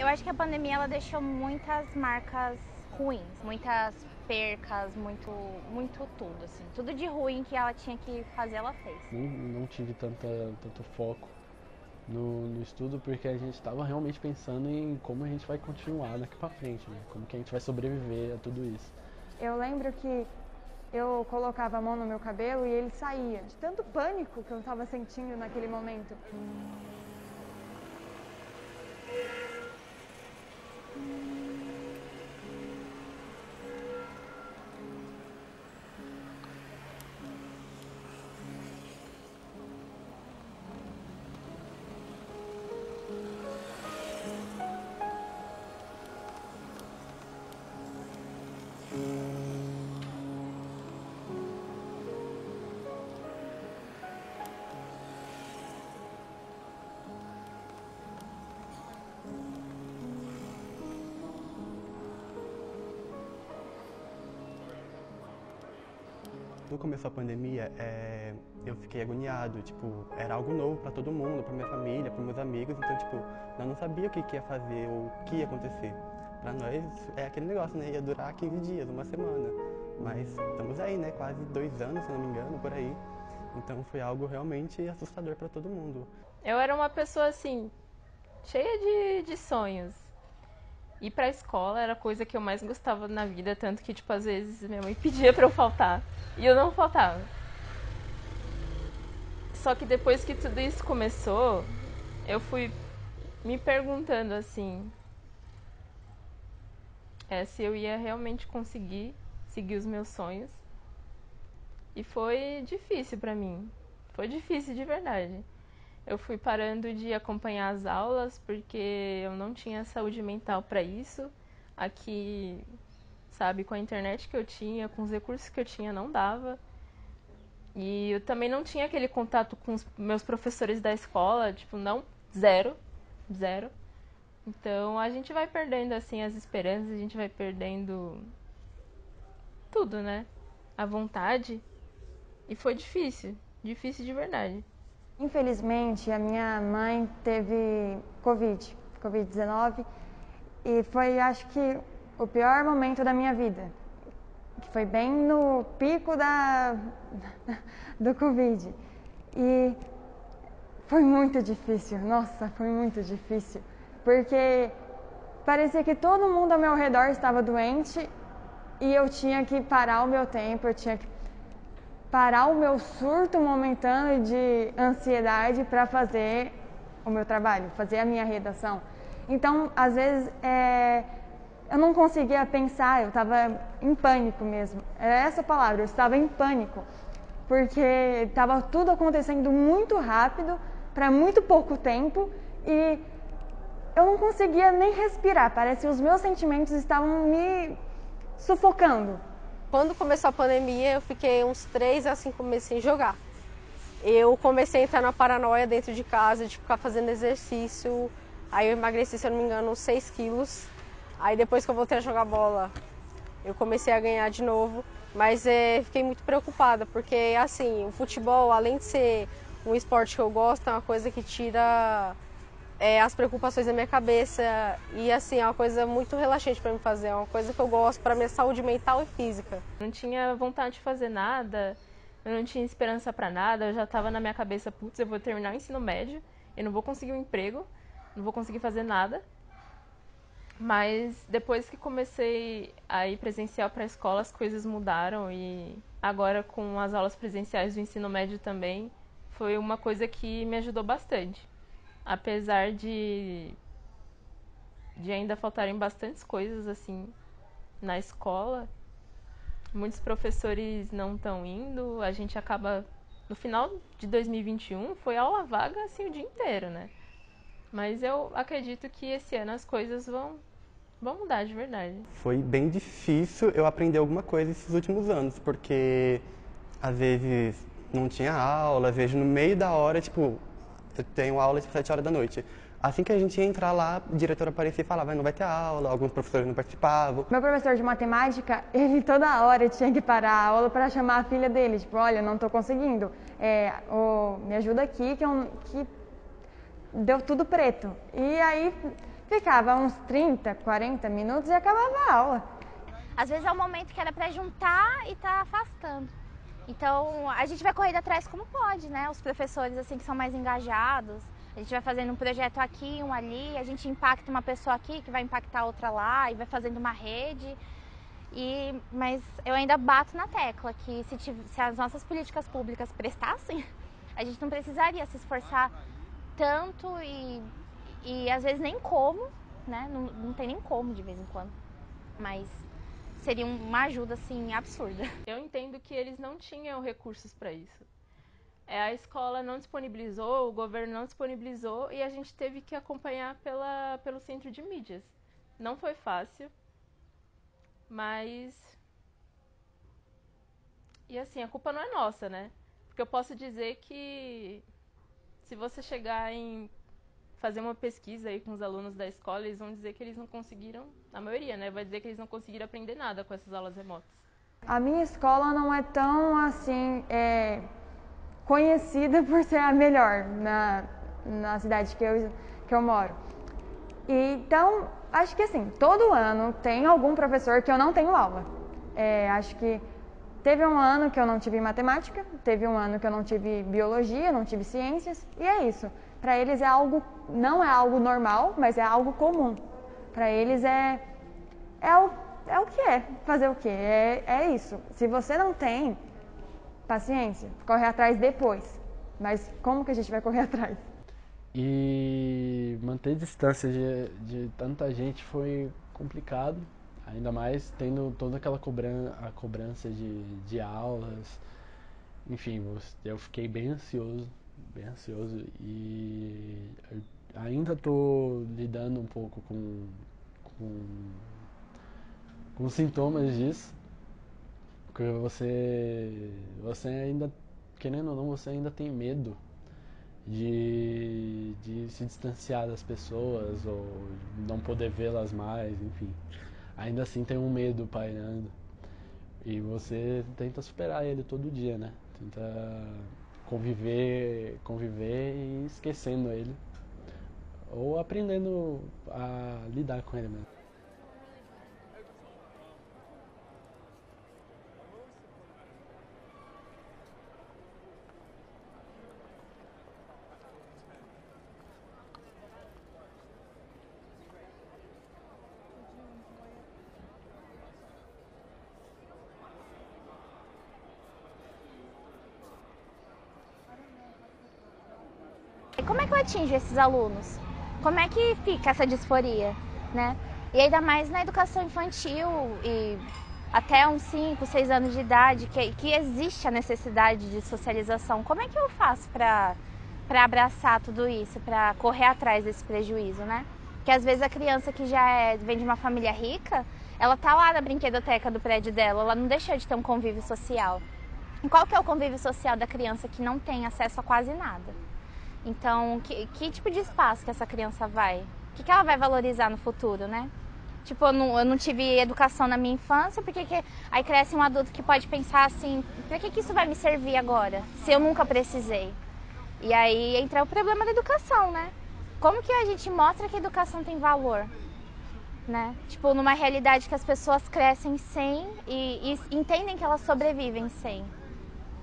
Eu acho que a pandemia ela deixou muitas marcas ruins, muitas percas, muito tudo, assim. Tudo de ruim que ela tinha que fazer, ela fez. Não tive tanto foco no estudo porque a gente estava realmente pensando em como a gente vai continuar daqui pra frente, né? Como que a gente vai sobreviver a tudo isso. Eu lembro que eu colocava a mão no meu cabelo e ele saía, de tanto pânico que eu estava sentindo naquele momento. Quando começou a pandemia, eu fiquei agoniado, tipo, era algo novo para todo mundo, para minha família, para meus amigos, então, tipo, eu não sabia o que ia fazer ou o que ia acontecer. Para nós, é aquele negócio, né, ia durar 15 dias, uma semana, mas estamos aí, né, quase 2 anos, se não me engano, por aí. Então foi algo realmente assustador para todo mundo. Eu era uma pessoa, assim, cheia de sonhos. Ir pra escola era a coisa que eu mais gostava na vida, tanto que, tipo, às vezes minha mãe pedia pra eu faltar. E eu não faltava. Só que depois que tudo isso começou, eu fui me perguntando, assim, se eu ia realmente conseguir seguir os meus sonhos. E foi difícil pra mim. Foi difícil de verdade. Eu fui parando de acompanhar as aulas porque eu não tinha saúde mental pra isso. Aqui, sabe, com a internet que eu tinha, com os recursos que eu tinha, não dava. E eu também não tinha aquele contato com os meus professores da escola, tipo, não, zero, zero. Então a gente vai perdendo, assim, as esperanças, a gente vai perdendo tudo, né? A vontade. E foi difícil, difícil de verdade. Infelizmente, a minha mãe teve Covid-19, e foi, acho que, o pior momento da minha vida. Que foi bem no pico do Covid. E foi muito difícil, nossa, foi muito difícil. Porque parecia que todo mundo ao meu redor estava doente e eu tinha que parar o meu tempo, eu tinha que parar o meu surto momentâneo de ansiedade para fazer o meu trabalho, fazer a minha redação. Então, às vezes, eu não conseguia pensar, eu estava em pânico mesmo. Era essa a palavra, eu estava em pânico, porque estava tudo acontecendo muito rápido, para muito pouco tempo, e eu não conseguia nem respirar, parece que os meus sentimentos estavam me sufocando. Quando começou a pandemia, eu fiquei uns 3 a 5 meses sem jogar. Eu comecei a entrar na paranoia dentro de casa, de ficar fazendo exercício. Aí eu emagreci, se eu não me engano, uns 6 quilos. Aí depois que eu voltei a jogar bola, eu comecei a ganhar de novo. Mas fiquei muito preocupada, porque assim, o futebol, além de ser um esporte que eu gosto, é uma coisa que tira as preocupações da minha cabeça. E assim, é uma coisa muito relaxante para mim fazer, é uma coisa que eu gosto para minha saúde mental e física. Não tinha vontade de fazer nada, eu não tinha esperança pra nada, eu já tava na minha cabeça, putz, eu vou terminar o ensino médio, eu não vou conseguir um emprego, não vou conseguir fazer nada. Mas depois que comecei a ir presencial para a escola, as coisas mudaram e agora com as aulas presenciais do ensino médio também, foi uma coisa que me ajudou bastante. Apesar de ainda faltarem bastantes coisas assim na escola, muitos professores não estão indo, a gente acaba no final de 2021 foi aula vaga assim o dia inteiro, né? Mas eu acredito que esse ano as coisas vão mudar de verdade. Foi bem difícil eu aprender alguma coisa esses últimos anos, porque às vezes não tinha aula, às vezes no meio da hora, tipo, eu tenho aula de 7 horas da noite. Assim que a gente ia entrar lá, a diretora aparecia e falava, não vai ter aula, alguns professores não participavam. Meu professor de matemática, ele toda hora tinha que parar a aula para chamar a filha dele, tipo, olha, eu não estou conseguindo, me ajuda aqui que deu tudo preto. E aí ficava uns 30, 40 minutos e acabava a aula. Às vezes é um momento que era para juntar e tá afastando. Então, a gente vai correndo atrás como pode, né? Os professores, assim, que são mais engajados. A gente vai fazendo um projeto aqui, um ali, a gente impacta uma pessoa aqui, que vai impactar outra lá, e vai fazendo uma rede. Mas eu ainda bato na tecla que se as nossas políticas públicas prestassem, a gente não precisaria se esforçar tanto e às vezes nem como, né? Não tem nem como de vez em quando. Mas seria uma ajuda, assim, absurda. Eu entendo que eles não tinham recursos para isso. A escola não disponibilizou, o governo não disponibilizou e a gente teve que acompanhar pelo centro de mídias. Não foi fácil, mas... E assim, a culpa não é nossa, né? Porque eu posso dizer que se você chegar em fazer uma pesquisa aí com os alunos da escola, eles vão dizer que eles não conseguiram, a maioria, né? Vai dizer que eles não conseguiram aprender nada com essas aulas remotas. A minha escola não é tão, assim, conhecida por ser a melhor na cidade que eu moro. Então, acho que assim, todo ano tem algum professor que eu não tenho aula. Acho que teve um ano que eu não tive matemática, teve um ano que eu não tive biologia, não tive ciências, e é isso. Para eles não é algo normal, mas é algo comum. Para eles é o que é, fazer o quê? É isso. Se você não tem, paciência, corre atrás depois. Mas como que a gente vai correr atrás? E manter distância de tanta gente foi complicado, ainda mais tendo toda aquela cobrança de aulas. Enfim, eu fiquei bem ansioso e ainda estou lidando um pouco com sintomas disso, porque você ainda, querendo ou não, você ainda tem medo de se distanciar das pessoas ou não poder vê-las mais, enfim. Ainda assim tem um medo pairando e você tenta superar ele todo dia, né? Tenta conviver e esquecendo ele ou aprendendo a lidar com ele mesmo. Como é que eu atinjo esses alunos? Como é que fica essa disforia, né? E ainda mais na educação infantil e até uns 5, 6 anos de idade, que existe a necessidade de socialização. Como é que eu faço para abraçar tudo isso, para correr atrás desse prejuízo, né? Porque às vezes a criança que vem de uma família rica, ela tá lá na brinquedoteca do prédio dela, ela não deixa de ter um convívio social. E qual que é o convívio social da criança que não tem acesso a quase nada? Então, que tipo de espaço que essa criança vai? O que ela vai valorizar no futuro, né? Tipo, eu não tive educação na minha infância, aí cresce um adulto que pode pensar assim, pra que isso vai me servir agora, se eu nunca precisei? E aí entra o problema da educação, né? Como que a gente mostra que a educação tem valor, né? Tipo, numa realidade que as pessoas crescem sem e entendem que elas sobrevivem sem.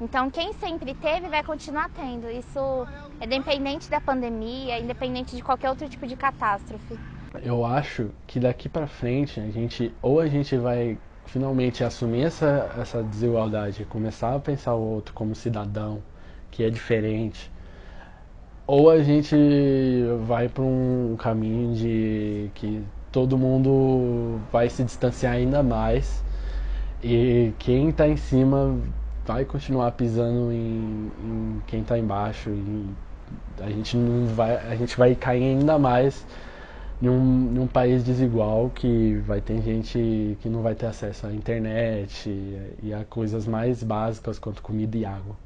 Então, quem sempre teve vai continuar tendo. Isso é independente da pandemia, independente de qualquer outro tipo de catástrofe. Eu acho que daqui pra frente a gente vai finalmente assumir essa desigualdade, começar a pensar o outro como cidadão, que é diferente, ou a gente vai para um caminho de que todo mundo vai se distanciar ainda mais e quem está em cima vai continuar pisando em quem está embaixo e a gente vai cair ainda mais num país desigual que vai ter gente que não vai ter acesso à internet e a coisas mais básicas quanto comida e água.